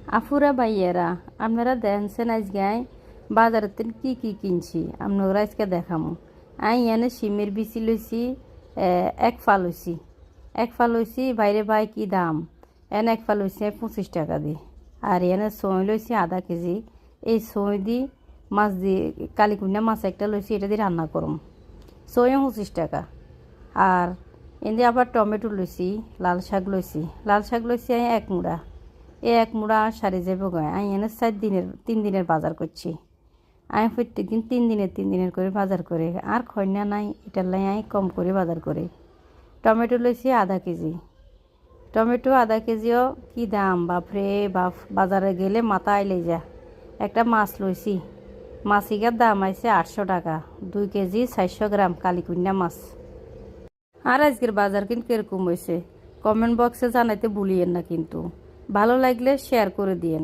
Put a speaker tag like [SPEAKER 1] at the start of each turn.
[SPEAKER 1] আফুরা ভাইয়েরা, আপনারা দেখছেন আজকে বাজারের কি কি কিনছি আপনারা আজকে দেখামো। এনে সিমের বিচি লইছি, এক ফা লইছি, বাইরে ভাই কি দাম। এক ফা লইছি 25 টাকা দি। আর এনে সই লইছি আধা কেজি। এই সই দি মাছ দি কালিকুন্না মাছ একটা লইছি, এটা দিয়ে রান্না করুম। সইও 25 টাকা। আর এনে আবার টমেটো লইছি, লাল শাক লইছি এক মুড়া। এক মুড়া সারি যাবো গায়ে। এনে 3 দিনের বাজার করছি। প্রত্যেক দিন 3 দিনের করে বাজার করে। আর খয়না নাই, এটার লাই কম করে বাজার করে। টমেটো লইছি আধা কেজি। আধা কেজিও কি দাম, বাপরে বাপ! বাজারে গেলে মাথা আইলে যা। একটা মাছ লইছি, মাছিকার দাম আইছে 800 টাকা। 2 কেজি 400 গ্রাম কালিকুন্না মাছ। আর আজকের বাজার কিন্তু কিরকম হয়েছে কমেন্ট বক্সে জানাইতে ভুলিয়েন না কিন্তু। ভালো লাগলে শেয়ার করে দিয়েন।